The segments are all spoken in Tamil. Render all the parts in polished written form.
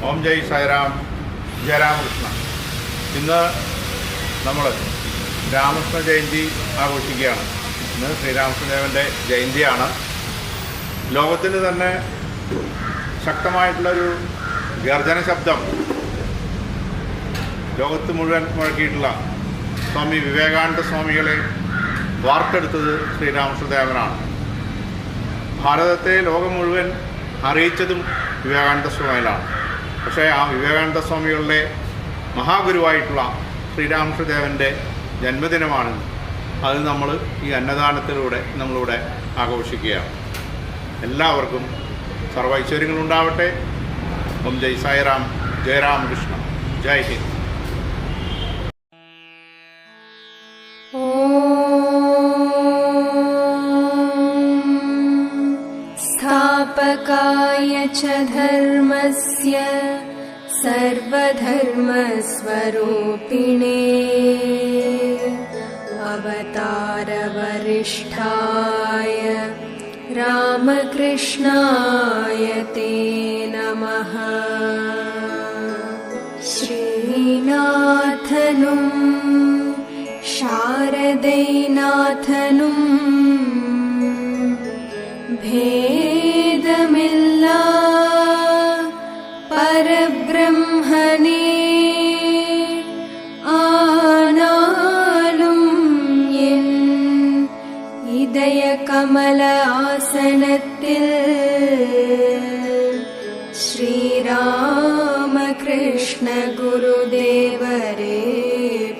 ഓം ജയ് സായിറാം, ജയരാമകൃഷ്ണ. ഇന്ന് നമ്മൾ രാമകൃഷ്ണ ജയന്തി ആഘോഷിക്കുകയാണ്. ഇന്ന് ശ്രീരാമകൃഷ്ണദേവൻ്റെ ജയന്തിയാണ്. ലോകത്തിന് തന്നെ ശക്തമായിട്ടുള്ളൊരു ഗർജന ശബ്ദം ലോകത്ത് മുഴുവൻ മുഴക്കിയിട്ടുള്ള സ്വാമി വിവേകാനന്ദ സ്വാമികളെ വാർത്തെടുത്തത് ശ്രീരാമകൃഷ്ണദേവനാണ്. ഭാരതത്തെ ലോകം മുഴുവൻ അറിയിച്ചതും വിവേകാനന്ദ സ്വാമികളാണ്. പക്ഷേ ആ വിവേകാനന്ദ സ്വാമികളുടെ മഹാഗുരുവായിട്ടുള്ള ശ്രീരാമകൃഷ്ണദേവൻ്റെ ജന്മദിനമാണ്. അത് നമ്മൾ ഈ അന്നദാനത്തിലൂടെ നമ്മളിവിടെ ആഘോഷിക്കുകയാണ്. എല്ലാവർക്കും സർവ്വ ഐശ്വര്യങ്ങളുണ്ടാവട്ടെ. ഓം ജയ് സായിറാം, ജയരാമകൃഷ്ണ, ജയ് ഹിന്ദ്. स्थापकाय च धर्मस्य सर्वधर्मस्वरूपिणे अवतारवरिष्ठाय रामकृष्णाय ते नमः. श्रीनाथनुं शारदैनाथनुं भेदमिल्ला परब्रह्मने आनालुं एन இதய கமல ஆசனத்தில் ஸ்ரீராமகிருஷ்ண குருதேவரே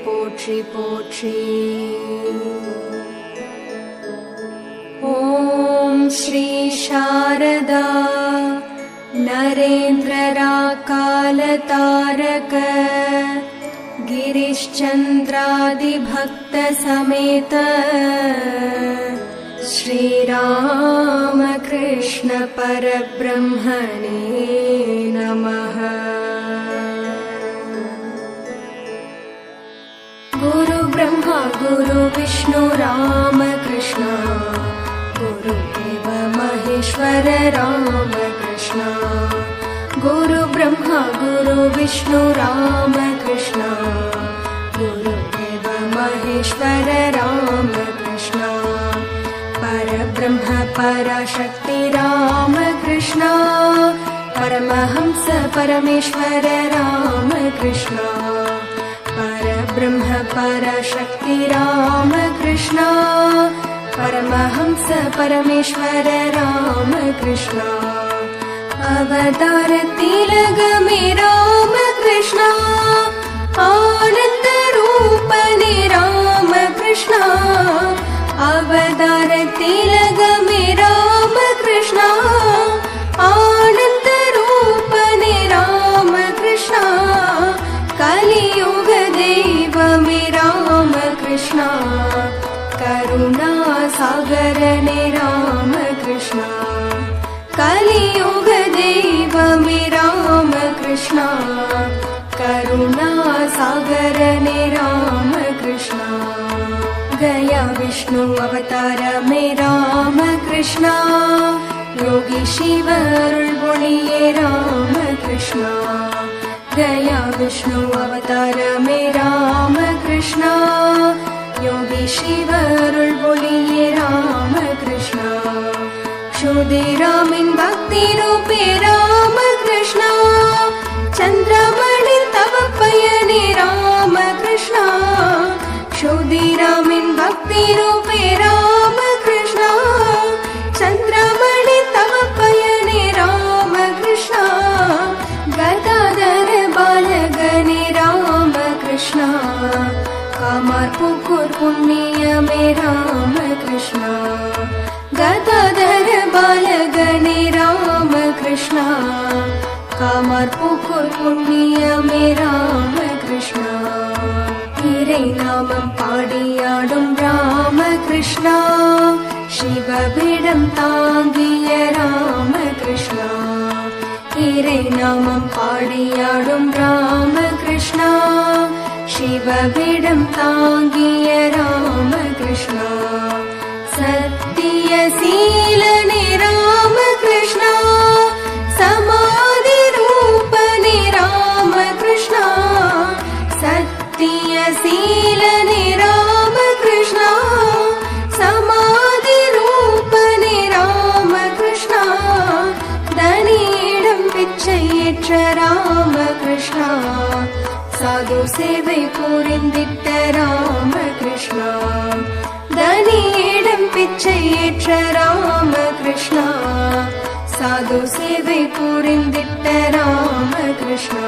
போற்றி போற்றி. ஓம் ஸ்ரீ சாரதா नरेन्द्रराकालतारक गिरिश्चन्द्रादिभक्त समेत श्रीरामकृष्ण परब्रह्मणे नमः. गुरु ब्रह्मा गुरु विष्णु रामकृष्ण, गुरुदेव महेश्वर रामकृष्ण. गुरु ब्रह्मा गुरु विष्णु रामकृष्ण, गुरुदेव महेश्वर रामकृष्ण. परब्रह्म पराशक्ति रामकृष्ण, परमहंस परमेश्वर रामकृष्ण. परब्रह्म पराशक्ति रामकृष्ण, परमहंस परमेश्वर रामकृष्ण. अवतार तिलक में रामकृष्ण, आनंद रूपने रामकृष्ण. अवतार तिलक में रामकृष्ण, आनंद रूपने रामकृष्ण. कलियुग दैव में रामकृष्ण, करुणा सागर ने रामकृष्ण. कलियुग दैव में रामकृष्ण, करुणा सागर ने रामकृष्ण. गया विष्णु अवतार में रामकृष्ण, योगी शिव अरुள் பொழியே रामकृष्ण. गया विष्णु अवतार में रामकृष्ण, योगी शिव अरुள் பொழியே रामकृष्ण. क्षुदिरामिन भक्ति रूपे रामकृष्ण, चंद्रमणि तव पयने रामकृष्ण. क्षुदिरामिन भक्ति रूपे रामकृष्ण, चंद्रमणि तव पयने रामकृष्ण. गदाधर बालगने रामकृष्ण, कामार पुकुर पुण्य में रामकृष्ण. गदाधर बालगने रामकृष्ण, कामार पुकुर पुण्य में रामकृष्ण. इरै नामம் பாடியாடும் ராமகிருஷ்ண, சிவபீடம் தாங்கிய ராமகிருஷ்ண. இறை நாமம் பாடியாடும் ராமகிருஷ்ண, சிவபீடம் தாங்கிய ராமகிருஷ்ண. सत्यशीलने रामकृष्ण, समाधि रूपने ராமகிருஷ்ணா சாது சேவை புரிந்திட்ட ராமகிருஷ்ணா தனியிடம் பிச்சை ஏற்ற ராமகிருஷ்ணா சாது சேவை புரிந்திட்ட ராமகிருஷ்ணா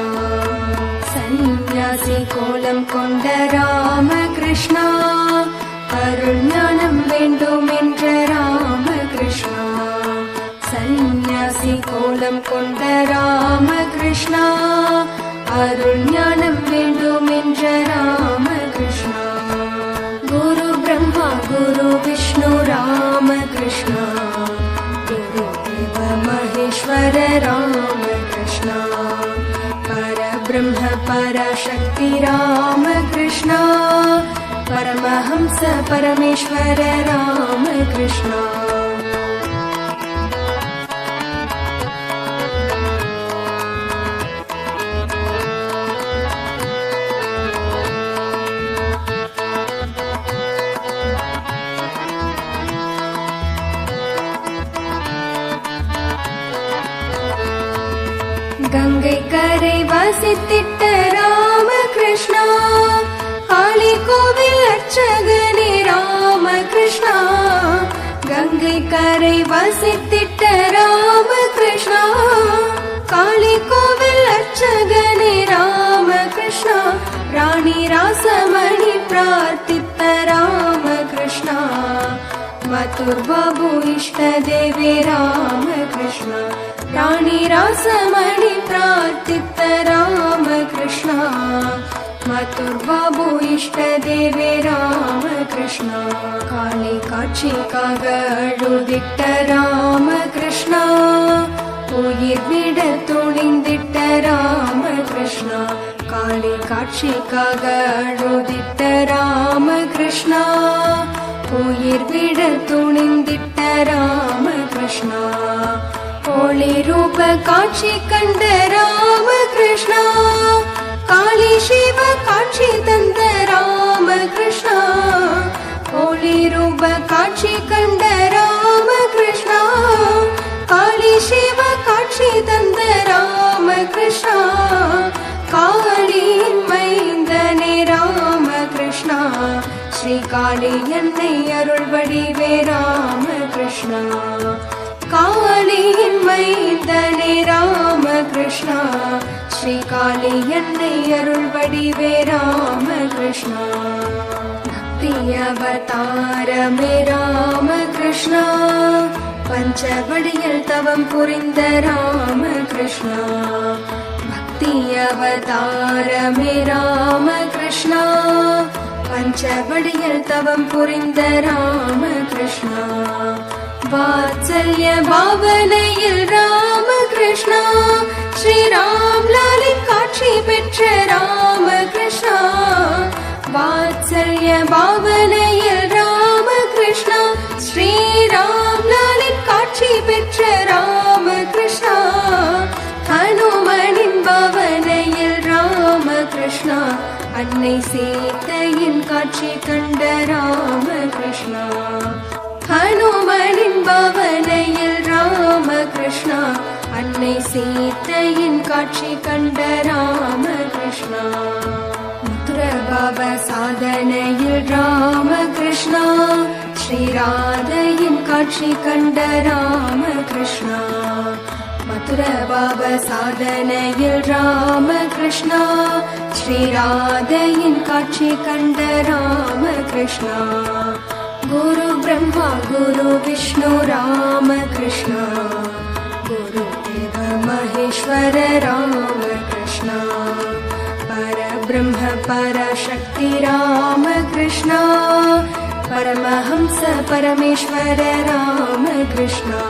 சந்நியாசி கோலம் கொண்ட ராமகிருஷ்ணா அருள் ஞானம் வேண்டும் என்ற ராமகிருஷ்ணா சந்நியாசி கோலம் கொண்ட ராமகிருஷ்ணா அருள் ஞானம் வேண்டும் என்ற ராமகிருஷ்ணா குரு பிரம்மா குரு விஷ்ணு ராமகிருஷ்ணா குரு தேவ மகேஸ்வர ராமகிருஷ்ணா பரபிரம்ம பராசக்தி ராமகிருஷ்ணா பரமஹம்ச பரமேஸ்வர ராமகிருஷ்ணா கங்கை கரை வசித்திட்ட ராமகிருஷ்ணா காளி கோவில் அர்ச்சகனே ராமகிருஷ்ணா கங்கை கரை வசித்திட்ட ராமகிருஷ்ணா காளி கோவில் அர்ச்சகனே ராமகிருஷ்ணா ராணி ராசமணி பிரார்த்தித்த ராமகிருஷ்ணா மதுர் பாபு இஷ்ட தேவி ராமகிருஷ்ணா ராணி ராசமணி பிரார்த்தித்த ராமகிருஷ்ணா மதுர் பாபு இஷ்ட தேவி ராமகிருஷ்ணா காளி காட்சிக்காக அழுதிட்ட ராமகிருஷ்ணா உயிர் விட துணிந்திட்ட ராமகிருஷ்ணா காளி காட்சிக்காக அழுதிட்ட ராமகிருஷ்ணா உயிர் விட துணிந்திட்ட ராமகிருஷ்ணா ஒளி ரூப காட்சி கண்ட ராமகிருஷ்ணா காளி சிவ காட்சி தந்த ராமகிருஷ்ணா ஒளி ரூப காட்சி கண்ட ராமகிருஷ்ணா காளி சிவ காட்சி தந்த ராமகிருஷ்ணா காளியின் மைந்தனே ராமகிருஷ்ணா ஸ்ரீ காளி என்னை அருள் வடிவே ராமகிருஷ்ணா காளியின் மைந்தனே ராமகிருஷ்ணா ஸ்ரீ காளி என்னை அருள் வடிவே ராமகிருஷ்ணா பக்தி அவதாரமே ராமகிருஷ்ணா பஞ்சவடியில் தவம் புரிந்த ராமகிருஷ்ணா பக்தி அவதாரமே ராமகிருஷ்ணா பஞ்சவடியில் தவம் புரிந்த ராமகிருஷ்ணா வாத்சல்ய பாவனையில் ராமகிருஷ்ணா ஸ்ரீராம் லாலின் காட்சி பெற்ற ராமகிருஷ்ணா வாத்சல்ய பாவனையில் ராமகிருஷ்ணா ஸ்ரீராம் லாலின் காட்சி பெற்ற ராமகிருஷ்ணா ஹனுமனின் பவனையில் ராமகிருஷ்ணா அன்னை சீதையின் காட்சி கண்ட ராமகிருஷ்ணா ஹனுமனின் பவனையில் ராமகிருஷ்ணா அன்னை சீதையின் காட்சி கண்ட ராமகிருஷ்ணா முத்ர பாவ சாதனையில் ராமகிருஷ்ணா ஸ்ரீராதையின் காட்சி கண்ட ராமகிருஷ்ணா மதுர பாவ சாதனையில் ராமகிருஷ்ணா ஸ்ரீராதையின் காட்சி கண்ட ராமகிருஷ்ணா குரு பிரம்மா குரு விஷ்ணு ராமகிருஷ்ணா குரு தேவ மகேஸ்வர ராமகிருஷ்ணா பரபிரம்ம பராசக்தி ராமகிருஷ்ணா பரமஹம்ச பரமேஸ்வர ராமகிருஷ்ணா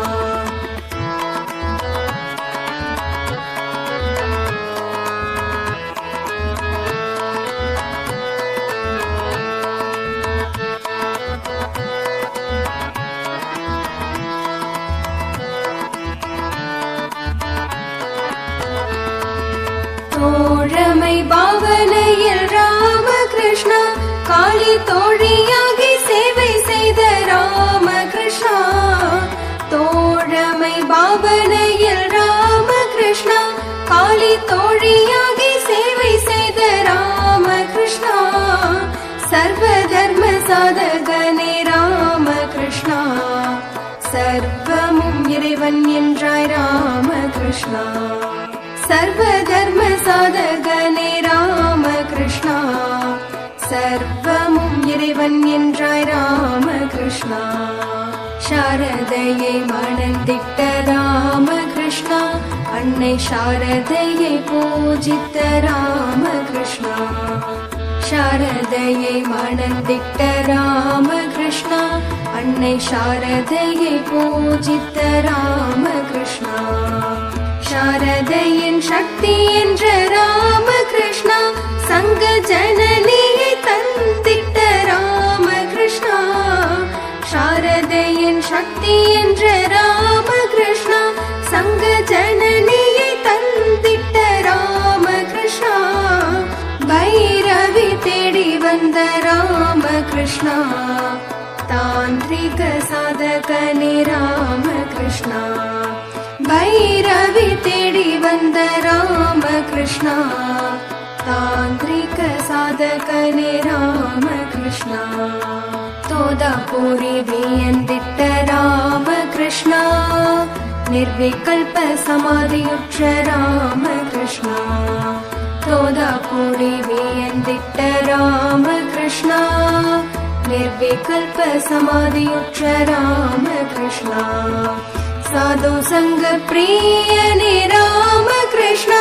தோழமை பாவனையில் ராமகிருஷ்ணா காளி தோழியாகி சேவை செய்த ராமகிருஷ்ணா தோழமை பாவனையில் ராமகிருஷ்ணா காளி சாதகனே ராமகிருஷ்ணா சர்வமும் இறைவன் என்றாய் ராமகிருஷ்ணா சர்வ தர்ம சாதகனே ராமகிருஷ்ணா சர்வமும் இறைவன் என்றாய் ராமகிருஷ்ணா சாரதையை மணந்திட்ட ராமகிருஷ்ணா அன்னை சாரதையை பூஜித்த ராமகிருஷ்ணா சாரதையை மணந்திட்ட ராமகிருஷ்ணா அன்னை சாரதையை பூஜித்த ராமகிருஷ்ணா சாரதையின் சக்தி என்ற ராமகிருஷ்ணா சங்க ஜனனியை தந்திட்ட ராமகிருஷ்ணா சாரதையின் சக்தி என்ற ராமகிருஷ்ணா சங்க ஜனனியை தந்திட்ட ராமகிருஷ்ணா பைரவி தேடி வந்த ராமகிருஷ்ணா தாந்திரிக சாதகனே ராமகிருஷ்ணா பைரவி தேடி வந்த ராமகிருஷ்ணா தாந்திரிக சாதகனே ராமகிருஷ்ணா தோதாபுரி வியந்திட்ட ராமகிருஷ்ணா நிர்விகல்ப சமாதியுற்ற ராமகிருஷ்ணா தோதாபுரி வியந்திட்ட ராமகிருஷ்ணா நிர்விகல்ப சமாதியுற்ற ராமகிருஷ்ணா சாது சங்க பிரியனே ராமகிருஷ்ணா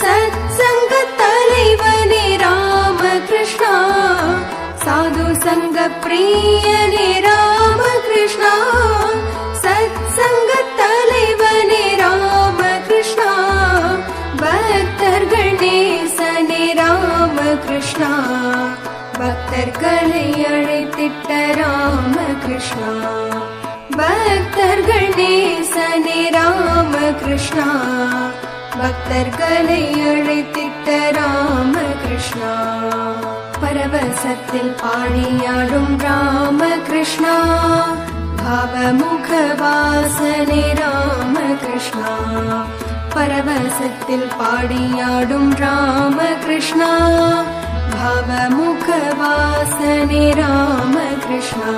சத் சங்க தலைவனே ராமகிருஷ்ணா சாது சங்க பிரியனே ராமகிருஷ்ணா சத் சங்க தலைவனே ராமகிருஷ்ணா பக்தர்கள் நேசனே ராமகிருஷ்ணா பக்தர்களை அழைத்திட்ட ராமகிருஷ்ணா பக்தர்கள் நேசனே ராமகிருஷ்ணா பக்தர்களை அழைத்திட்ட ராமகிருஷ்ணா பரவசத்தில் பாடியாடும் ராமகிருஷ்ணா பாவமுக வாசனே ராமகிருஷ்ணா பரவசத்தில் பாடியாடும் ராமகிருஷ்ணா பாவமுக வாசனே ராமகிருஷ்ணா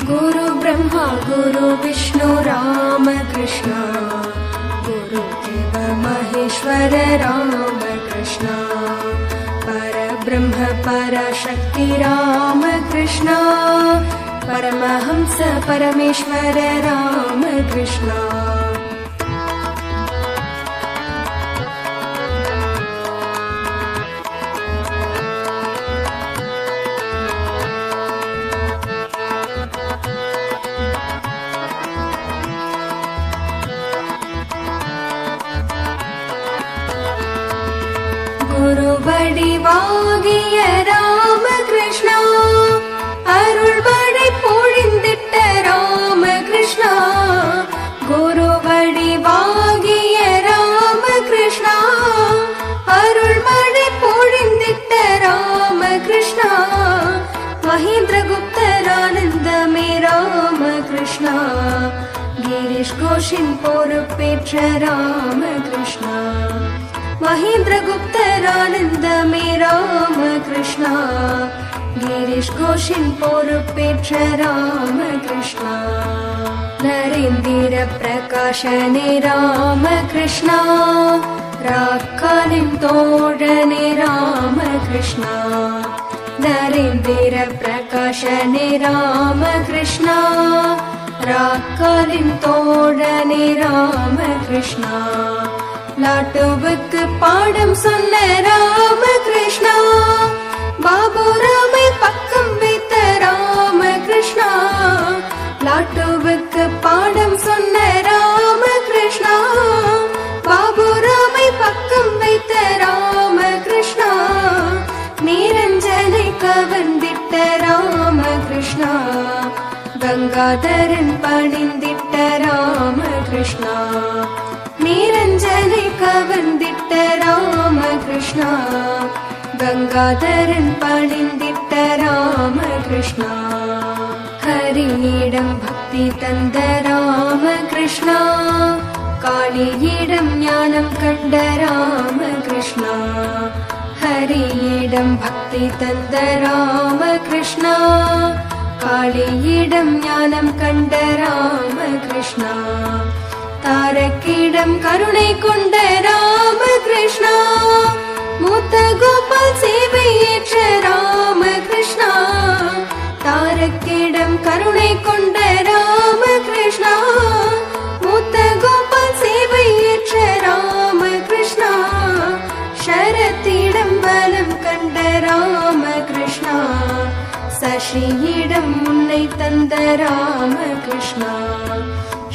குரு பிரம்மா குரு விஷ்ணு ராமகிருஷ்ணா குரு தேவ மகேஸ்வர ராமகிருஷ்ணா பரபிரம்ம பரசக்தி ராமகிருஷ்ணா பரமஹம்ச பரமேஸ்வர ராமகிருஷ்ணா குருவடிவாகிய ராமகிருஷ்ணா அருள்வடை பொழிந்திட்ட ராமகிருஷ்ணா குருவடிவாகிய ராமகிருஷ்ணா அருள்வடை பொழிந்திட்ட ராமகிருஷ்ணா மகேந்திரகுப்தரானந்தமே ராமகிருஷ்ணா கிரீஷ் கோஷின் பொறுப்பேற்ற ராமகிருஷ்ணா மகேந்திரகுப்தரானந்தமே ராமகிருஷ்ணா கிரீஷ் கோஷின் பொறுப்பேற்ற ராமகிருஷ்ணா நரேந்திர பிரகாஷனே ராமகிருஷ்ணா ராக்காலின் தோழனே ராமகிருஷ்ணா நரேந்திர பிரகாஷனே ராமகிருஷ்ணா ராக்காலின் தோழனே ராமகிருஷ்ணா லாட்டுவுக்கு பாடம் சொன்ன ராமகிருஷ்ணா பாபுராமை பக்கம் வைத்த ராமகிருஷ்ணா லாட்டுவுக்கு பாடம் சொன்ன ராமகிருஷ்ணா பாபுராமை பக்கம் வைத்த ராமகிருஷ்ணா நிரஞ்சனை கவர்ந்திட்ட ராமகிருஷ்ணா கங்காதரன் பணிந்திட்ட ராமகிருஷ்ணா நிரஞ்சனை கவர்ந்திட்ட ராமகிருஷ்ணா கங்காதரன் பணிந்திட்ட ராமகிருஷ்ணா ஹரியிடம் பக்தி தந்த ராமகிருஷ்ணா காளியிடம் ஞானம் கண்ட ராமகிருஷ்ணா ஹரியிடம் பக்தி தந்த ராமகிருஷ்ணா, காளியிடம் ஞானம் கண்ட ராமகிருஷ்ணா, தாரக்கிடம் கருணை கொண்ட ராமகிருஷ்ணா, மூத்த கோபால் சேவை ஏற்ற ராமகிருஷ்ணா, தாரக்கிடம் கருணை கொண்ட ராமகிருஷ்ணா, மூத்த கோபால் சேவை ஏற்ற ராமகிருஷ்ணா, ஷரத்திடம் பலம் கண்ட ராமகிருஷ்ணா, சசியிடம் உன்னை தந்த ராமகிருஷ்ணா,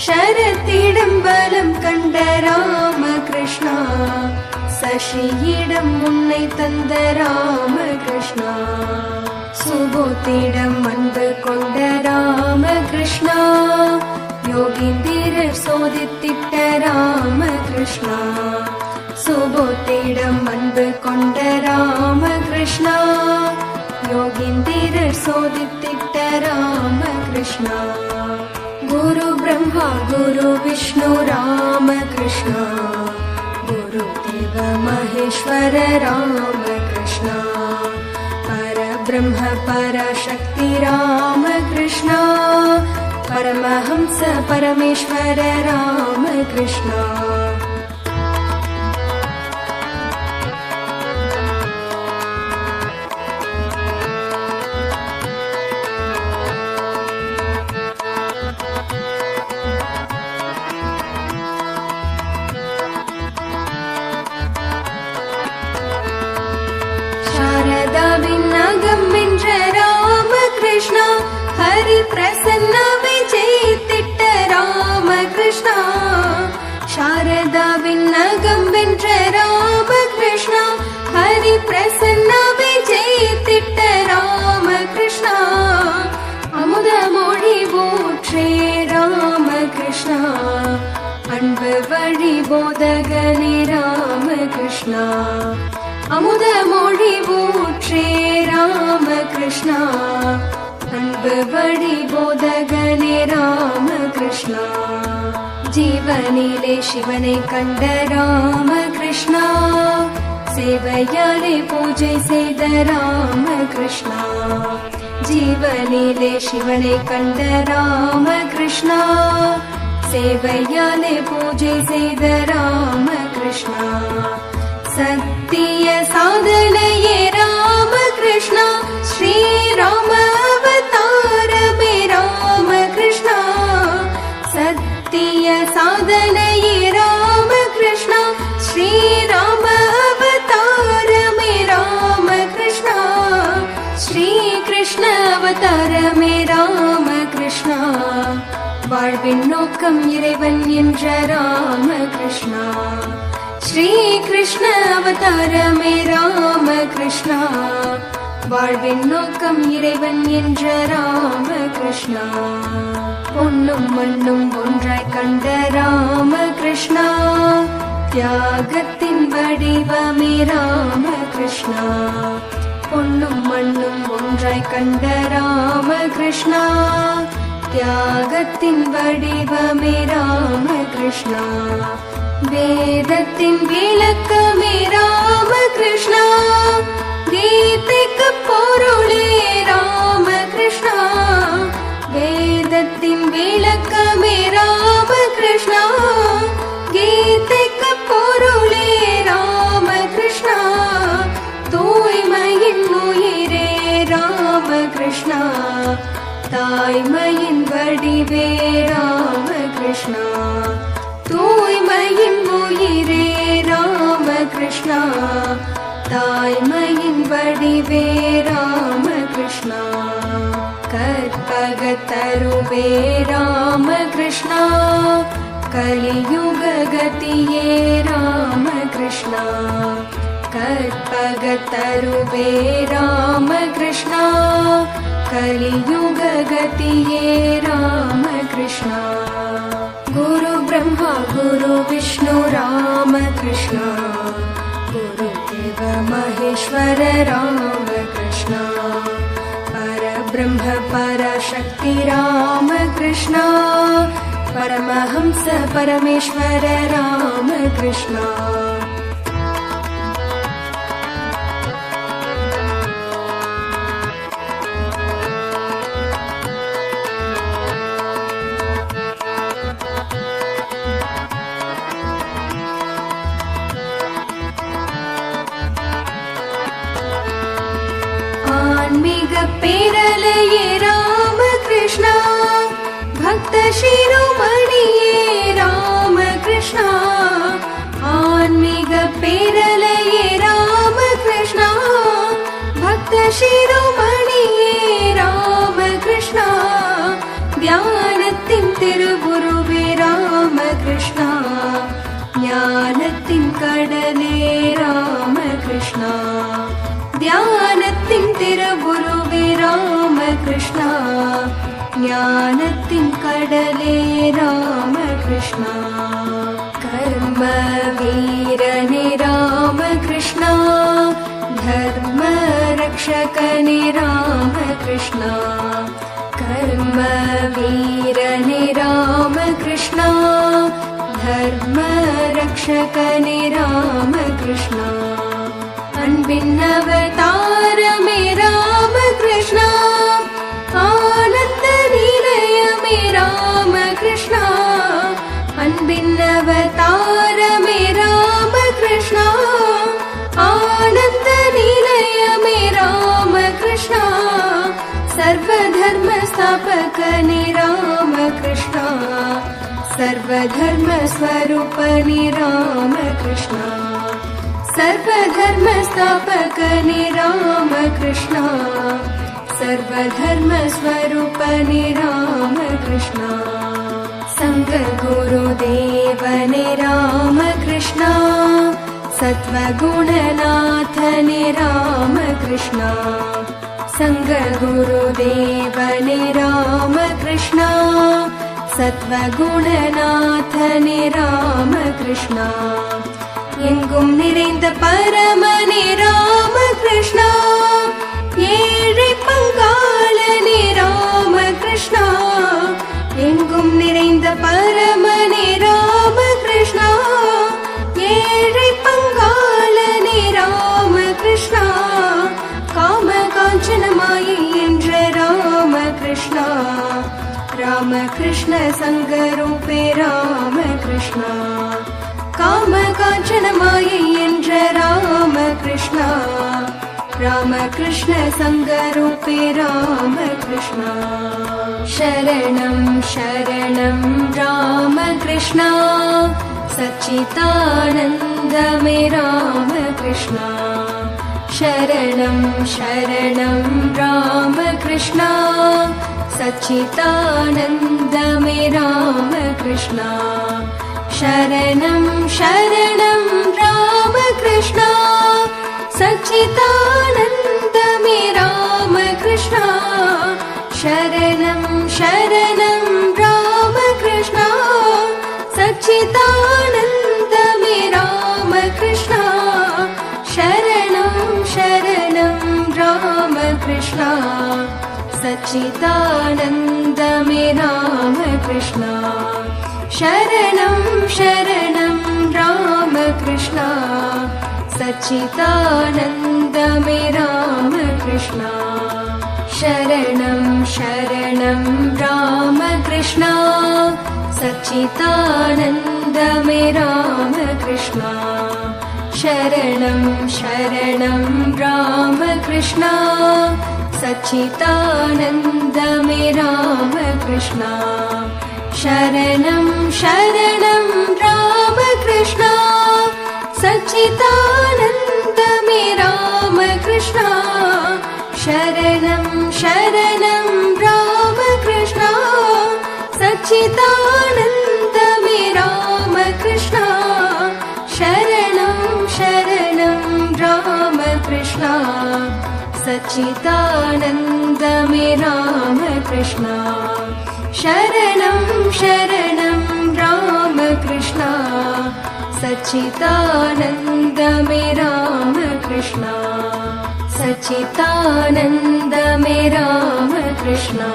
ஷரத்திடம் பலம் கண்ட ராமகிருஷ்ணா, சசியிடம் உன்னை தந்த ராமகிருஷ்ணா, சுபோத்திடம் அன்பு கொண்ட ராமகிருஷ்ணா, யோகீந்திரர் சோதித்திட்ட ராமகிருஷ்ணா, சுபோத்திடம் அன்பு கொண்ட ராமகிருஷ்ணா, யோகீந்திரர் சோதித்திட்ட ராமகிருஷ்ணா, குரு பிரம்மா குரு விஷ்ணு ராமகிருஷ்ணா, குரு தேவ மகேஸ்வர ராமகிருஷ்ணா, பரபிரம்ம பராசக்தி ராமகிருஷ்ணா, பரமஹம்ச பரமேஸ்வர ராமகிருஷ்ணா, நகம் என்ற ராமகிருஷ்ணா, ஹரி பிரசன்னவை ஜெயித்திட்ட ராமகிருஷ்ணா, சாரதாவின் நகம் வென்ற ராமகிருஷ்ணா, ஹரி பிரசன்னவை ஜெயித்திட்ட ராமகிருஷ்ணா, அமுத மொழி போற்றே ராமகிருஷ்ணா, அன்பு வழி போதகனே ராமகிருஷ்ணா, அமுத மொழி ஊற்றே ராமகிருஷ்ணா, அன்பு வழி போதகனே ராமகிருஷ்ணா, ஜீவனிலே சிவனை கண்ட ராமகிருஷ்ணா, சேவையாலே பூஜை செய்த ராமகிருஷ்ணா, ஜீவனிலே சிவனை கண்ட ராமகிருஷ்ணா, சேவையாலே பூஜை செய்த ராமகிருஷ்ணா, சத்திய சாதனையே ராமகிருஷ்ணா, ஸ்ரீராம அவதாரமே ராமகிருஷ்ணா, சத்திய சாதனையே ராமகிருஷ்ணா, ஸ்ரீராம அவதாரமே ராமகிருஷ்ணா, ஸ்ரீ கிருஷ்ண அவதாரமே ராமகிருஷ்ணா, வாழ்வின் நோக்கம் இறைவன் என்ற ராமகிருஷ்ணா, ஸ்ரீ கிருஷ்ண அவதாரமே ராமகிருஷ்ணா, வாழ்வின் நோக்கம் இறைவன் என்ற ராமகிருஷ்ணா, பொன்னும் மண்ணும் ஒன்றாய் கண்ட ராமகிருஷ்ணா, தியாகத்தின் வடிவமே ராமகிருஷ்ணா, பொன்னும் மண்ணும் ஒன்றாய் கண்ட ராமகிருஷ்ணா, தியாகத்தின் வடிவமே ராமகிருஷ்ணா, வேதத்தின் விளக்கமே ராமகிருஷ்ணா, கீதைக்கு பொருளே ராமகிருஷ்ணா, வேதத்தின் விளக்கமே ராமகிருஷ்ணா, கீதைக்கு பொருளே ராமகிருஷ்ணா, தூய்மையின் உயிரே ராமகிருஷ்ணா, தாய்மையின் வடிவே ராமகிருஷ்ணா, தூய்மையின் உயிரே ராமகிருஷ்ணா, தாய்மையின் வடிவே ராமகிருஷ்ணா, கற்பகத்தருவே ராமகிருஷ்ணா, கலியுக கதியே ராமகிருஷ்ணா, கற்பகத்தருவே ராமகிருஷ்ணா, கலியுக கதியே ராமகிருஷ்ணா, குரு பிரம்மா குரு விஷ்ணு ராமகிருஷ்ணா, குரு தேவ மகேஸ்வர ராமகிருஷ்ணா, பரபிரம்ம பராசக்தி ராமகிருஷ்ணா, பரமஹம்ச பரமேஸ்வர ராமகிருஷ்ணா, ஆன்மீக பேரலையே ராமகிருஷ்ணா, பக்த சிரோமணியே ராமகிருஷ்ணா, ஆன்மீக பேரலையே ராமகிருஷ்ணா, பக்த சிரோமணியே ராமகிருஷ்ணா, தியானத்தின் திருகுருவே ராமகிருஷ்ணா, ஞானத்தின் கடலே ராமகிருஷ்ணா, தியானத்தின் திருகுருவே ராமகிருஷ்ணா, ஞானத்தின் கடலே ராமகிருஷ்ணா, கர்ம வீரனே ராமகிருஷ்ணா, தர்ம ரக்ஷகனே ராமகிருஷ்ணா, கர்ம வீரனே ராமகிருஷ்ணா, தர்ம ரக்ஷகனே ராமகிருஷ்ணா, அன்பின் அவதாரமே ராமகிருஷ்ணா, ஆனந்த நிலையமே ராமகிருஷ்ணா, அன்பின் அவதாரமே ராமகிருஷ்ணா, ஆனந்த நிலையமே ராமகிருஷ்ணா, சர்வதர்ம ஸ்தாபகனே ராமகிருஷ்ணா, சர்வதர்ம ஸ்வரூபனே ராமகிருஷ்ணா, சர்வதர்ம ஸ்தாபகனே ராமகிருஷ்ணா, சர்வதர்ம ஸ்வரூபனே ராமகிருஷ்ணா, சங்க குருதேவனே ராமகிருஷ்ணா, சத்வகுணநாதனே ராமகிருஷ்ணா, சங்க குருதேவனே ராமகிருஷ்ணா, சத்வகுணநாதனே ராமகிருஷ்ணா, எங்கும் நிறைந்த பரமனே ராமகிருஷ்ணா, ஏழை பங்காளனே ராமகிருஷ்ணா, எங்கும் நிறைந்த பரமனே ராமகிருஷ்ணா, ஏழை பங்காளனே ராமகிருஷ்ணா, காம காஞ்சனமாயை என்ற ராமகிருஷ்ணா, ராமகிருஷ்ண சங்கரூபே ராமகிருஷ்ணா, காம காஞ்சனமாயை என்ற ராமகிருஷ்ணா, ராமகிருஷ்ண சங்கரூபே ராமகிருஷ்ணா, சரணம் சரணம் ராமகிருஷ்ணா, சச்சிதானந்தமே ராமகிருஷ்ணா, சரணம் சரணம் ராமகிருஷ்ணா, சச்சிதானந்தமே ராமகிருஷ்ணா, சரணம் சரணம் ராமகிருஷ்ணா, சச்சிதானந்தமே ராமகிருஷ்ணா, சரணம் சரணம் ராமகிருஷ்ணா, சச்சிதானந்தமே ராமகிருஷ்ணா, சரணம் சரணம் ராமகிருஷ்ணா, சச்சிதானந்தமே ராமகிருஷ்ணா, சரணம் சரணம் ராமகிருஷ்ணா, சச்சிதானந்தமே ராமகிருஷ்ணா, சரணம் சரணம் ராமகிருஷ்ணா, சச்சிதானந்தமே ராமகிருஷ்ணா, சரணம் சரணம் ராமகிருஷ்ணா, சச்சிதானந்தமே ராமகிருஷ்ணா, சரணம் சரணம் ராமகிருஷ்ணா, சச்சிதானந்தமே ராமகிருஷ்ணா, சரணம் சரணம் ராமகிருஷ்ணா, சச்சிதானந்தமே ராமகிருஷ்ணா, சரணம் சரணம் ராமகிருஷ்ணா, சச்சிதானந்தமே ராமகிருஷ்ணா, சரணம் சரணம் ராமகிருஷ்ணா, சச்சிதானந்தமே ராமகிருஷ்ணா, சச்சிதானந்தமே ராமகிருஷ்ணா,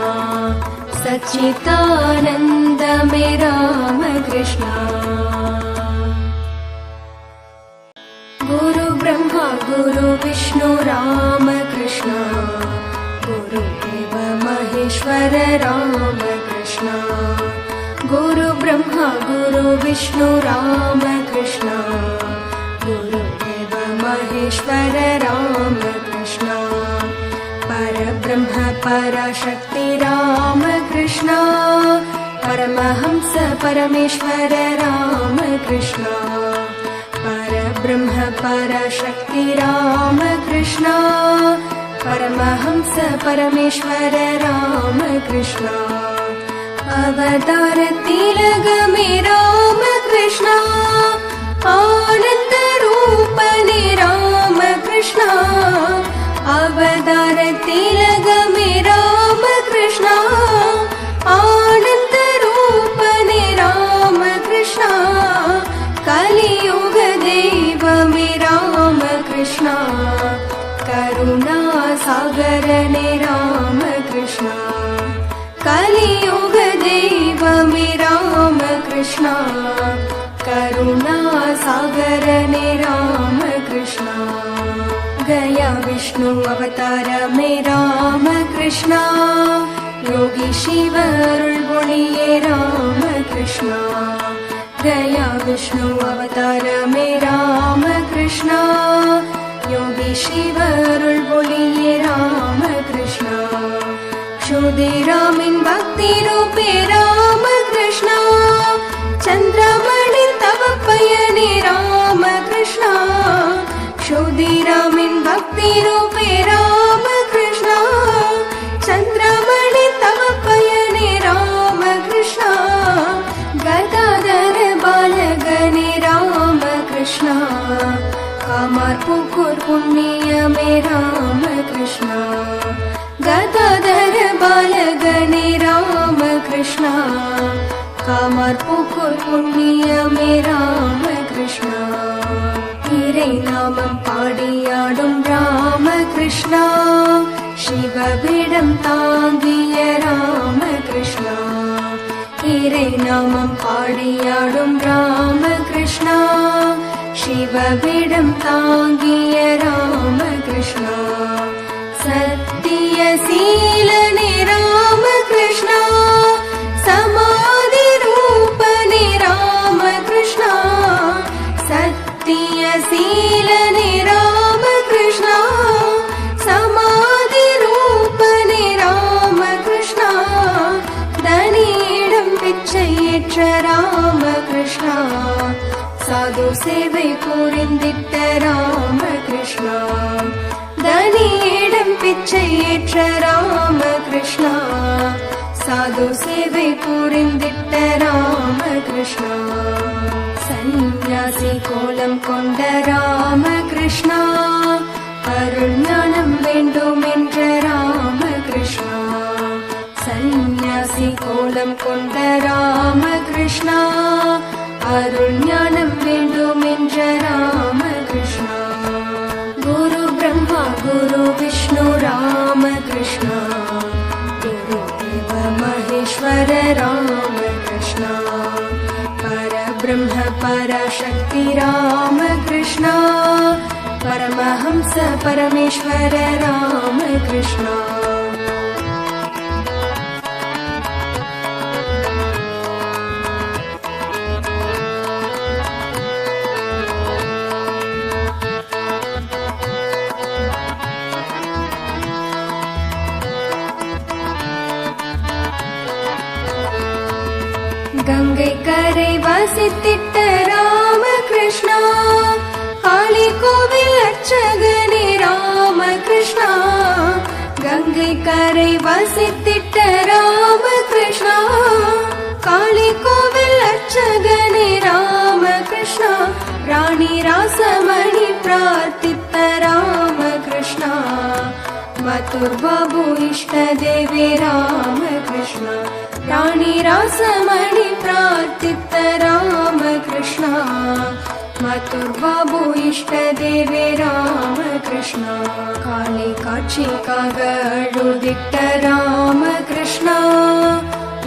சச்சிதானந்தமே ராமகிருஷ்ணா. குரு பிரம்மா குரு விஷ்ணு ராமகிருஷ்ணா, குரு தேவ மகேஸ்வர ராமகிருஷ்ணா, குரு பிரம்மா குரு விஷ்ணு ராமகிருஷ்ணா, குரு தேவ மகேஸ்வர ராமகிருஷ்ணா, पराशक्ति राम कृष्ण परमहंस परमेश्वर राम कृष्ण परब्रह्म पराशक्ति राम कृष्ण परमहंस परमेश्वर राम कृष्ण अवतार तिलक में राम कृष्ण आनंद रूपने राम कृष्ण अवतार तिलक में राम कृष्ण आनंद रूपने राम कृष्ण कलियुग देव में राम कृष्ण करुणा सागर ने राम कृष्ण कलियुग देव में राम कृष्ण करुणा सागर ने राम कृष्ण गया विष्णु अवतार में राम कृष्ण योगी शिव अरुள் பொழியே राम कृष्ण गया विष्णु अवतार में राम कृष्ण योगी शिव अरुள் பொழியே राम कृष्ण क्षुदिरामिन भक्ति रूपे राम कृष्ण चंद्रमणि तव पयने राम कृष्ण क्षुदिरामिन भक्ति रूपे राम कृष्ण चंद्रमणि तव पयने राम कृष्ण गदाधर बालगने राम कृष्ण कामार पुकुर पुण्य में राम कृष्ण गदाधर बालगने राम कृष्ण कामार पुकुर पुण्य में राम कृष्ण इरै नामम पाडियाडुम राम कृष्ण शिवपीडम तांगिय राम कृष्ण इरै नामम पाडियाडुम राम कृष्ण शिवपीडम तांगिय राम कृष्ण सत्यशीलने राम कृष्ण समाधि रूपने राम कृष्ण सत्यशीलने राम कृष्ण समाधि रूपने राम कृष्ण धनीडम पिच्चैयेற்ற राम कृष्ण साधु सेவை புரிந்திட்ட राम कृष्ण धनीडम पिच्चैयेற்ற राम कृष्ण साधु सेவை புரிந்திட்ட राम कृष्ण सन्यासी கோலம் கொண்ட राम कृष्ण அருள் ஞானம் வேண்டும் என்ற राम कृष्ण सन्यासी கோலம் கொண்ட राम कृष्ण அருள் ஞானம் வேண்டும் என்ற राम कृष्ण गुरु ब्रह्मा गुरु विष्णु राम कृष्ण गुरु देव महेश्वर राम कृष्ण परब्रह्म पराशक्ति राम कृष्ण परमहंस परमेश्वर राम कृष्ण गंगै कரை வசித்திட்ட राम कृष्ण काली கோவில் அர்ச்சகனே राम कृष्ण गंगै कரை வசித்திட்ட राम कृष्ण काली கோவில் அர்ச்சகனே राम कृष्ण ராணி ராசமணி பிரார்த்தித்த राम कृष्ण मथुर बाबू इष्ट देवे राम कृष्ण रानी रासमणि प्रार्थित राम कृष्ण मथुर बाबू इष्ट देवे राम कृष्ण काली काட்சிக்காக அழுதிட்ட राम कृष्ण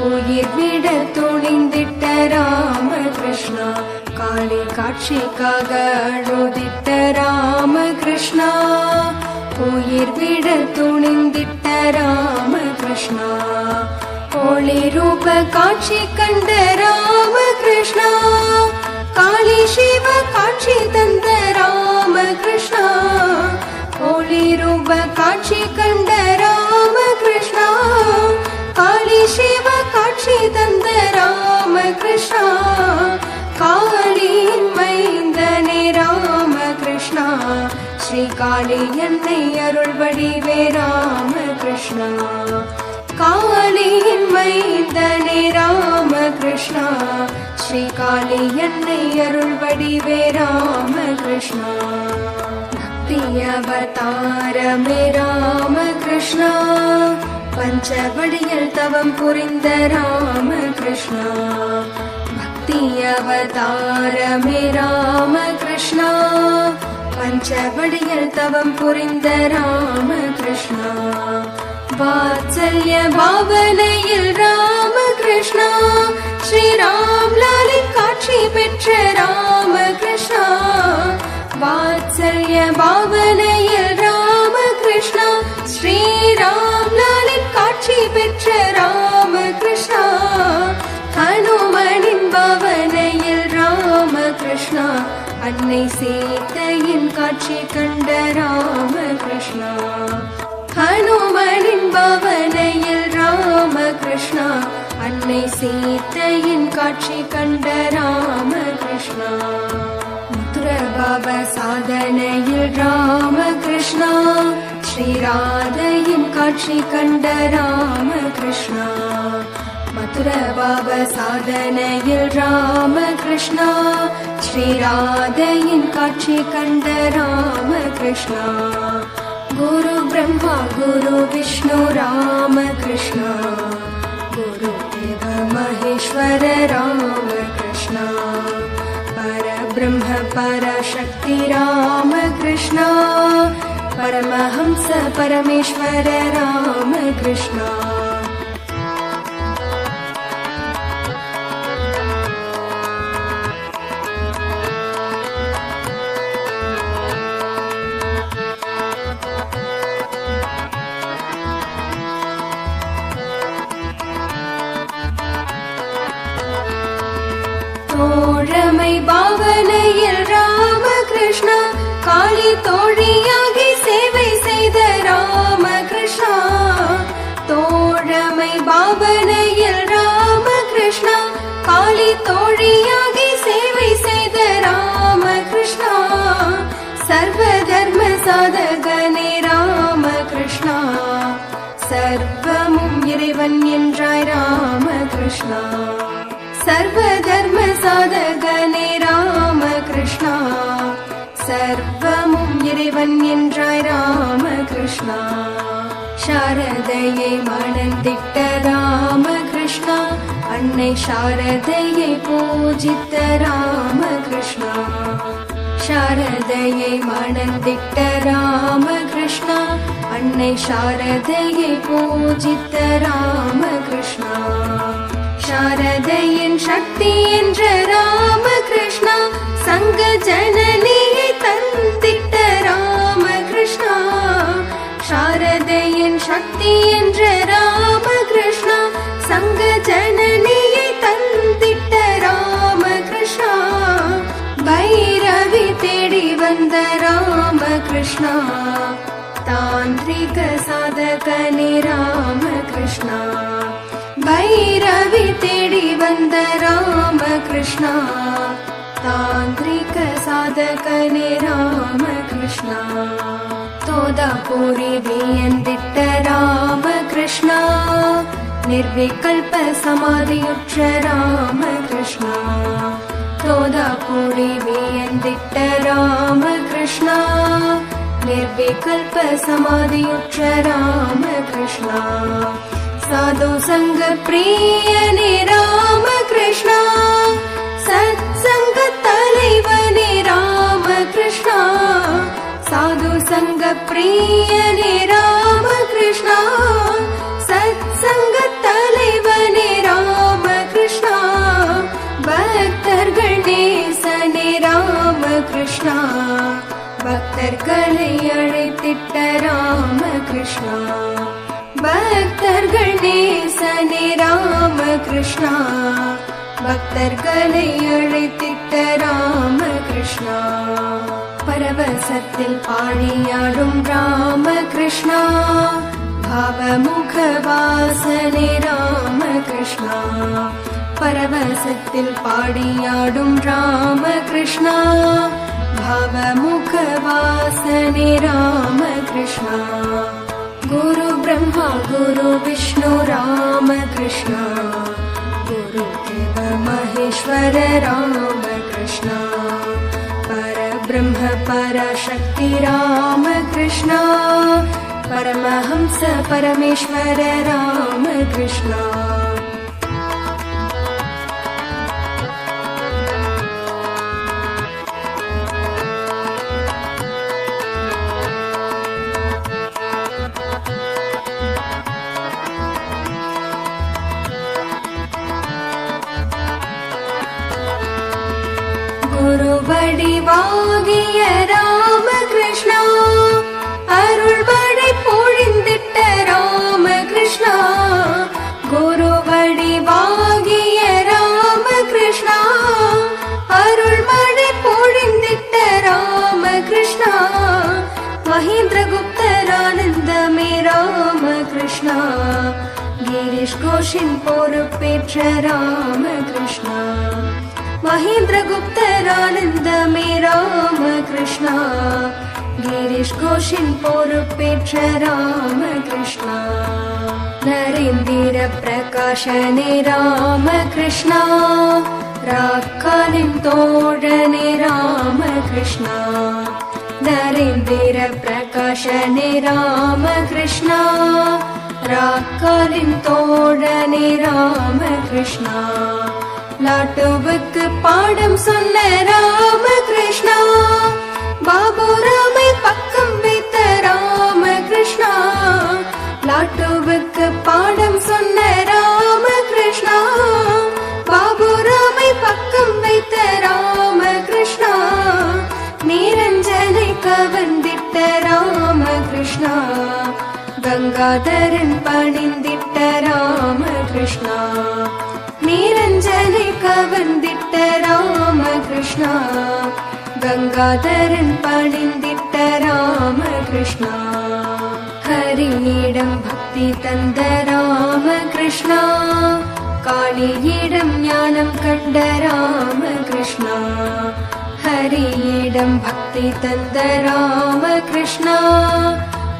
உயிர் விட துணிந்திட்ட राम कृष्ण काली காட்சிக்காக அழுதிட்ட राम कृष्ण உயிர் விட துணிந்திட்ட राम कृष्ण होली रूप काक्षी कंड राम कृष्ण काली शिव काक्षी तंद राम कृष्ण होली रूप काक्षी कंड राम कृष्ण ஸ்ரீகாளி என்னை அருள் வடிவே ராமகிருஷ்ணா காளியின் மைந்தனே ராமகிருஷ்ணா ஸ்ரீகாளி என்னை அருள் வடிவே ராமகிருஷ்ணா பக்தி அவதாரமே ராமகிருஷ்ணா பஞ்சவடியில் தவம் புரிந்த ராமகிருஷ்ணா பக்தி அவதாரமே ராமகிருஷ்ணா பஞ்சவடியில் தவம் புரிந்த ராமகிருஷ்ணா வாத்சல்ய பாவனையில் ராமகிருஷ்ணா ஸ்ரீராம் லாலின் காட்சி பெற்ற ராமகிருஷ்ணா வாத்சல்ய பாவனையில் ராமகிருஷ்ணா ஸ்ரீராம் லாலின் காட்சி பெற்ற ராமகிருஷ்ணா ஹனுமனின் பாவனையில் ராமகிருஷ்ணா அன்னை சீதையின் காட்சி கண்ட ராமகிருஷ்ணா ஹனுமனின் பவனையில் ராமகிருஷ்ணா அன்னை சீதையின் காட்சி கண்ட ராமகிருஷ்ணா மதுர பாப சாதனையில் ராமகிருஷ்ணா ஸ்ரீராதையின் காட்சி கண்ட ராமகிருஷ்ணா மதுர பாப சாதனையில் ராமகிருஷ்ணா ஸ்ரீராதையின் காட்சி கண்ட ராமகிருஷ்ணா गुरु ब्रह्मा गुरु विष्णु राम कृष्ण गुरु देव महेश्वर राम कृष्ण पर ब्रह्म पर शक्ति राम कृष्ण परमहंस परमेश्वर राम कृष्ण தோழமை பாவனையில் ராமகிருஷ்ணா காளி தோழியாகி சேவை செய்த ராமகிருஷ்ணா தோழமை பாவனையில் ராமகிருஷ்ணா காளி தோழியாகி சேவை செய்த ராமகிருஷ்ணா சர்வ தர்ம சாதகனே ராமகிருஷ்ணா சர்வமும் இறைவன் என்றாய் ராமகிருஷ்ணா सर्व धर्म साधகனே ராமகிருஷ்ணா சர்வமும் இறைவன் என்றாய் ராமகிருஷ்ணா சாரதையை மணந்திட்ட ராமகிருஷ்ணா அன்னை சாரதையை பூஜித்த ராமகிருஷ்ணா சாரதையை மணந்திட்ட ராமகிருஷ்ணா அன்னை சாரதையை பூஜித்த ராமகிருஷ்ணா சாரதையின் சக்தி என்ற ராமகிருஷ்ணா சங்க ஜனனியை தந்திட்ட ராமகிருஷ்ணா சாரதையின் சக்தி என்ற ராமகிருஷ்ணா சங்க ஜனனியை தந்திட்ட ராமகிருஷ்ணா பைரவி தேடி வந்த ராமகிருஷ்ணா தாந்திரிக சாதகனே ராமகிருஷ்ணா பைரவி தேடி வந்த ராமகிருஷ்ணா தாந்திரிக சாதகனே ராமகிருஷ்ணா தோதாபுரி வியந்திட்ட ராமகிருஷ்ணா நிர்விகல்ப சமாதியுற்ற ராமகிருஷ்ணா தோதாபுரி வியந்திட்ட ராமகிருஷ்ணா நிர்விகல்ப சமாதியுற்ற ராமகிருஷ்ணா साधु संग प्रियने रामकृष्णा सत्संग तलैवने रामकृष्णा साधु संग प्रियने रामकृष्णा सत्संग तलैवने रामकृष्णा भक्तர்கள் நேசனே ராமகிருஷ்ணா பக்தர்களை அழைத்திட்ட ராமகிருஷ்ணா பக்தர்கள் நேசனே ராமகிருஷ்ணா பக்தர்களை அழைத்திட்ட ராமகிருஷ்ணா பரவசத்தில் பாடியாடும் ராமகிருஷ்ணா பாவமுக வாசனே ராமகிருஷ்ணா பரவசத்தில் பாடியாடும் ராமகிருஷ்ணா பாவமுக வாசனே वासने राम कृष्ण गुरु ब्रह्मा गुरु विष्णु राम कृष्ण गुरुदेव महेश्वर राम कृष्ण परब्रह्म परशक्ति राम कृष्ण परमहंस परमेश्वर राम कृष्ण குருவடிவாகிய ராம கிருஷ்ணா அருள்மழை பொழிந்திட்ட ராம கிருஷ்ணா குருவடிவாகிய ராம கிருஷ்ணா அருள்மழை பொழிந்திட்ட ராம கிருஷ்ணா மகேந்திர குப்தரானந்தமே ராம கிருஷ்ணா கிரீஷ் கோஷின் பொறுப்பேற்ற ராம கிருஷ்ணா மகேந்திர குப்தரானந்தமே ராம கிருஷ்ணா கிரீஷ் கோஷின் பொறுப்பேற்ற ராம கிருஷ்ணா நரேந்திர பிரகாஷனே ராம கிருஷ்ணா ராக்காலின் தோழனே ராம கிருஷ்ணா நரேந்திர பிரகாஷனே ராம கிருஷ்ணா ராக்காலின் தோழனே ராம கிருஷ்ணா லாட்டுவுக்கு பாடம் சொன்ன ராம கிருஷ்ணா பாபுராமை பக்கம் வைத்த ராம கிருஷ்ணா லாட்டுவுக்கு பாடம் சொன்ன ராம கிருஷ்ணா பாபுராமை பக்கம் வைத்த ராம கிருஷ்ணா நிரஞ்சனை கவர்ந்திட்ட ராம கிருஷ்ணா கங்காதரன் பணிந்திட்ட ராம கிருஷ்ணா நிரஞ்சனை கவர்ந்திட்ட ராம கிருஷ்ணா கங்காதரன் பணிந்திட்ட ராம கிருஷ்ணா ஹரியிடம் பக்தி தந்த ராம கிருஷ்ணா காளியிடம் ஞானம் கண்ட ராம கிருஷ்ணா ஹரியிடம் பக்தி தந்த ராம கிருஷ்ணா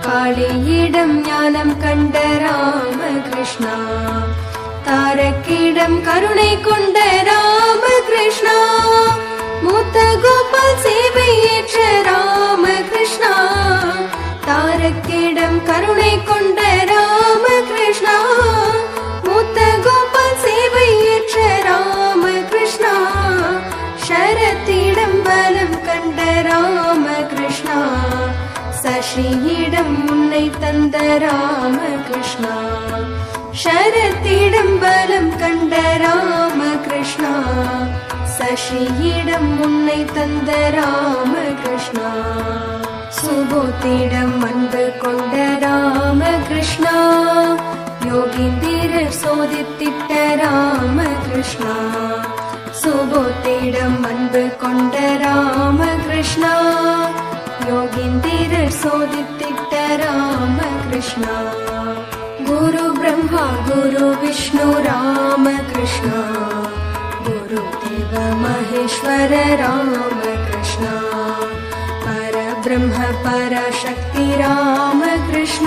காளியிடம் ஞானம் கண்ட ராம கிருஷ்ணா தாரக்கிடம் கருணை கொண்ட ராம கிருஷ்ணா மூத்த கோபால் சேவை ஏற்ற ராம கிருஷ்ணா தாரக்கிடம் கருணை கொண்ட ராம கிருஷ்ணா மூத்த கோபால் சேவை ஏற்ற ராம கிருஷ்ணா ஷரத்திடம் பலம் கண்ட ராம கிருஷ்ணா சசியிடம் உன்னை தந்த ராம கிருஷ்ணா ஷரத்திடம் பலம் கண்ட ராம கிருஷ்ணா சசியிடம் உன்னை தந்த ராம கிருஷ்ணா சுபோத்திடம் அன்பு கொண்ட ராம கிருஷ்ணா யோகீந்திரர் சோதித்திட்ட ராம கிருஷ்ணா சுபோத்திடம் அன்பு கொண்ட ராம கிருஷ்ணா யோகீந்திரர் சோதித்திட்ட ராம கிருஷ்ணா गुरु ब्रह्मा गुरु विष्णु राम कृष्ण गुरुदेव महेश्वर राम कृष्ण परब्रह्म परशक्ति राम कृष्ण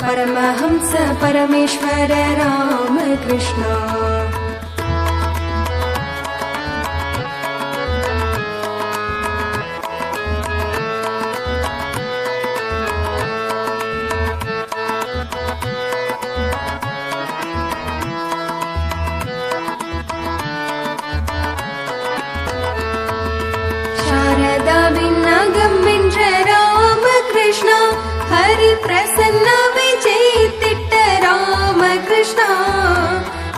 परमहंस परमेश्वर राम कृष्ण நகம் வென்ற ராம கிருஷ்ணா ஹரி பிரசன்ன விஜயித்திட்ட ராம கிருஷ்ணா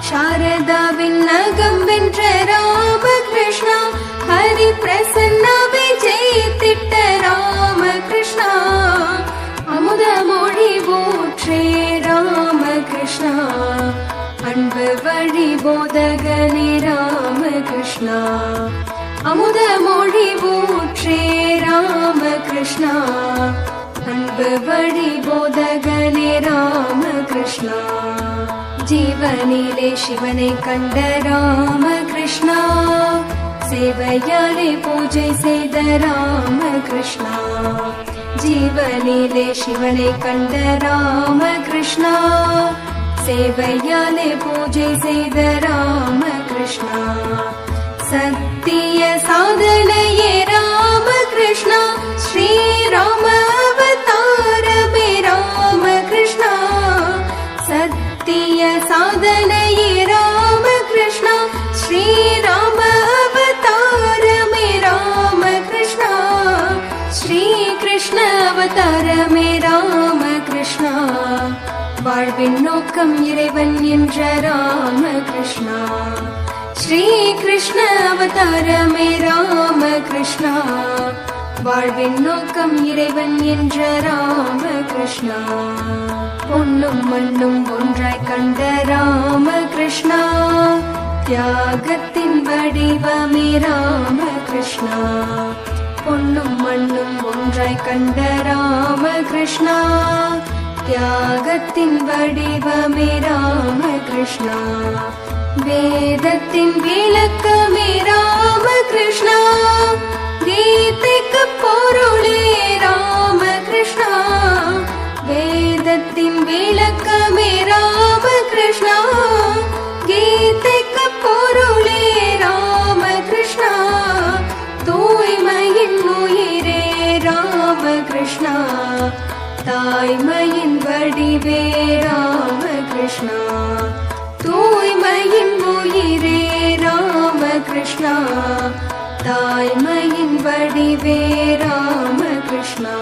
சாரதாவின் நகம் வென்ற ராம கிருஷ்ணா ஹரி பிரசன்ன விஜயித்திட்ட ராம கிருஷ்ணா அமுத மொழி போற்றே ராம கிருஷ்ணா அன்பு வழி போதகனே ராம கிருஷ்ணா அமுத மொழி போற்றே ராம கிருஷ்ணா அன்பு வழி போதகனே ராம கிருஷ்ணா ஜீவனிலே சிவனை கண்ட ராம கிருஷ்ணா சேவையாலே பூஜை செய்த ராமகிருஷ்ணா, ஜீவனிலே சிவனை கண்ட ராமகிருஷ்ணா, சேவையாலே பூஜை செய்த ராமகிருஷ்ணா, சத்திய சாதனையே ராமகிருஷ்ணா, ஸ்ரீராம அவதாரமே ராமகிருஷ்ணா, சத்திய சாதனையே ராமகிருஷ்ணா, ஸ்ரீராம அவதாரமே ராமகிருஷ்ணா, ஸ்ரீகிருஷ்ண அவதாரமே ராமகிருஷ்ணா, வாழ்வின் நோக்கம் இறைவன் என்ற ராமகிருஷ்ணா, ஸ்ரீகிருஷ்ண அவதாரமே ராமகிருஷ்ணா, வாழ்வின் நோக்கம் இறைவன் என்ற ராமகிருஷ்ணா, பொன்னும் மண்ணும் ஒன்றாய் கண்ட ராமகிருஷ்ணா, தியாகத்தின் வடிவமே ராமகிருஷ்ணா, பொன்னும் மண்ணும் ஒன்றாய் கண்ட ராமகிருஷ்ணா, தியாகத்தின் வடிவமே ராமகிருஷ்ணா, வேதத்தின் விளக்கமே ராமகிருஷ்ணா, கீதைக்கு பொருளே ராமகிருஷ்ணா, வேதத்தின் விளக்கமே ராமகிருஷ்ணா, கீதைக்கு பொருளே ராமகிருஷ்ணா, தூய்மையின் உயிரே ராமகிருஷ்ணா, தாய்மையின் வடிவே ராமகிருஷ்ணா, தூய்மையின் உயிரே ராமகிருஷ்ணா, தாய்மையின் வடிவே ராமகிருஷ்ணா,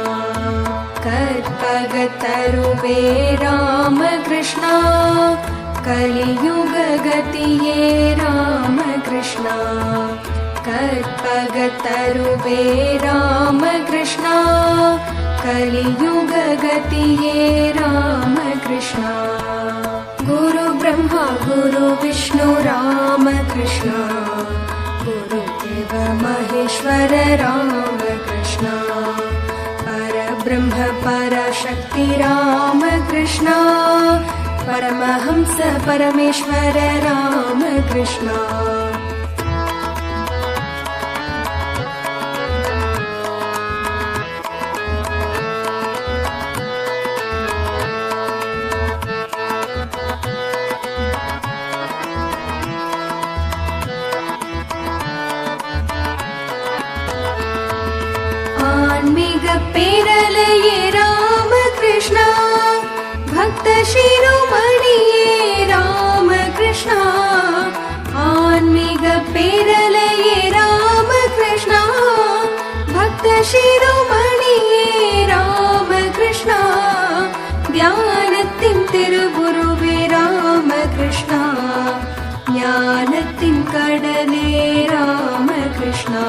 கற்பகத்தருவே ராமகிருஷ்ணா, கலியுக கதியே ராமகிருஷ்ணா, கற்பகத்தருவே ராமகிருஷ்ணா, கலியுக கதியே ராமகிருஷ்ணா, குரு பிரம்மா குரு விஷ்ணு ராமகிருஷ்ணா, குரு தேவ மகேஸ்வர ராமகிருஷ்ணா, பரபிரம்ம பரசக்தி ராமகிருஷ்ணா, பரமஹம்ச பரமேஸ்வர ராமகிருஷ்ணா, ஆன்மீக பேரலையே ராமகிருஷ்ணா, பக்த சிரோமணியே ராமகிருஷ்ணா, ஆன்மீக பேரலையே ராமகிருஷ்ணா, பக்த சிரோமணியே ராமகிருஷ்ணா, தியானத்தின் திருவுருவே ராமகிருஷ்ணா, ஞானத்தின் கடலே ராமகிருஷ்ணா,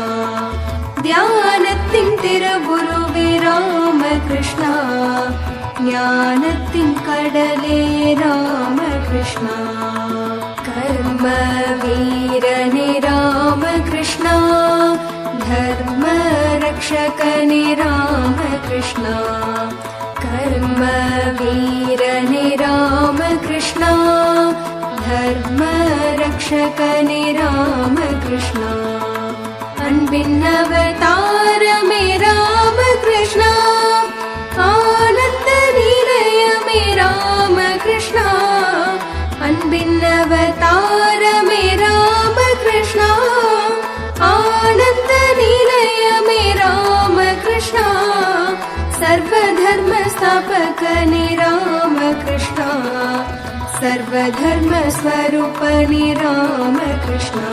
தியானத்தின் திருவுருவே ராமகிருஷ்ணா, ஞானத்தின் கடலே ராமகிருஷ்ணா, கர்ம வீரனே ராமகிருஷ்ணா, தர்ம ரக்ஷகனே ராமகிருஷ்ணா, கர்ம வீரனே ராமகிருஷ்ணா, தர்ம ரக்ஷகனே ராமகிருஷ்ணா, அன்பின் அவதாரமே ராமகிருஷ்ணா, ஆனந்த நிலையமே ராமகிருஷ்ணா, அன்பின் அவதாரமே ராமகிருஷ்ணா, ஆனந்த நிலையமே ராமகிருஷ்ணா, சர்வதர்ம ஸ்தாபகனே ராமகிருஷ்ணா, சர்வதர்ம ஸ்வரூபனே ராமகிருஷ்ணா,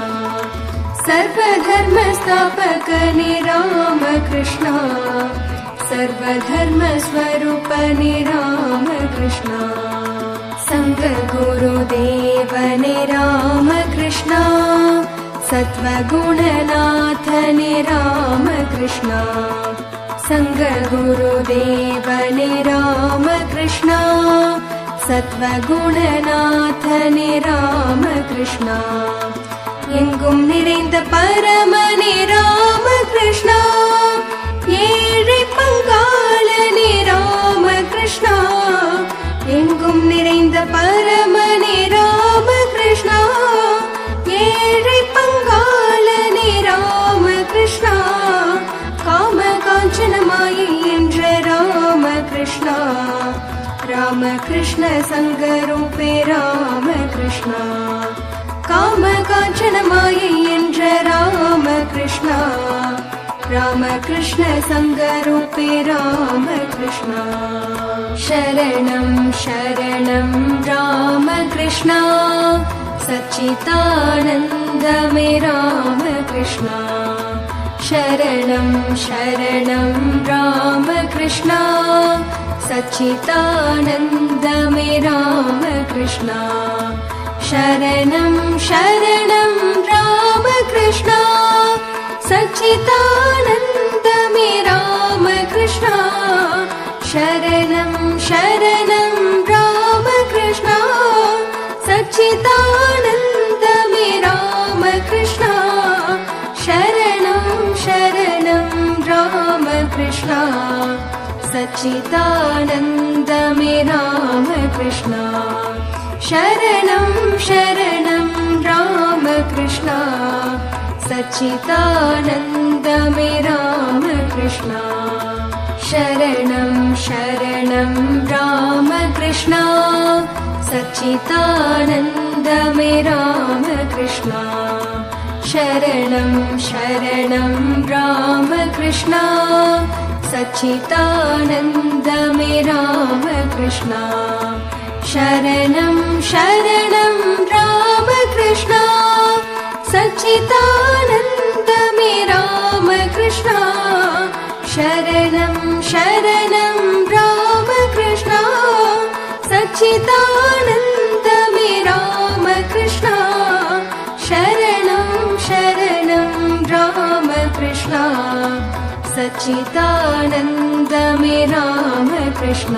सर्वधर्म स्थापकने रामकृष्णा, सर्वधर्म स्वरूपने रामकृष्णा, संग गुरुदेवने रामकृष्णा, सत्वगुणनाथने रामकृष्णा, संग गुरुदेवने रामकृष्णा, सत्वगुणनाथने रामकृष्णा, எங்கும் நிறைந்த பரமனே ராமகிருஷ்ணா, ஏழை பங்காளனே ராமகிருஷ்ணா, எங்கும் நிறைந்த பரமனே ராமகிருஷ்ணா, ஏழை பங்காளனே ராமகிருஷ்ணா, रामकृष्ण सङ्गरूपे रामकृष्ण कामकाञ्चन मायै एன்ற रामकृष्ण रामकृष्ण सङ्गरूपे रामकृष्ण शरणं शरणं रामकृष्ण सच्चिदानन्द मे रामकृष्ण शरणं शरणं रामकृष्ण सच्चिदानन्द मे रामकृष्ण शरणं शरणं रामकृष्ण सच्चिदानन्द मे रामकृष्ण शरणं शरणं रामकृष्ण सच्चिदानन्द मे रामकृष्ण शरणं शरणं रामकृष्ण सच्चिदानन्द मे रामकृष्ण शरणं शरणं रामकृष्ण सच्चिदानन्द मे रामकृष्ण शरणं शरणं रामकृष्ण सच्चिदानन्द मे रामकृष्ण शरणं शरणं रामकृष्ण सच्चिदानन्द मे रामकृष्ण शरणं शरणं रामकृष्ण सच्चिदानन्द मे रामकृष्ण शरणं शरणं रामकृष्ण सच्चिदानन्द मे रामकृष्ण शरणं शरणं रामकृष्ण सच्चिदानन्द मे रामकृष्ण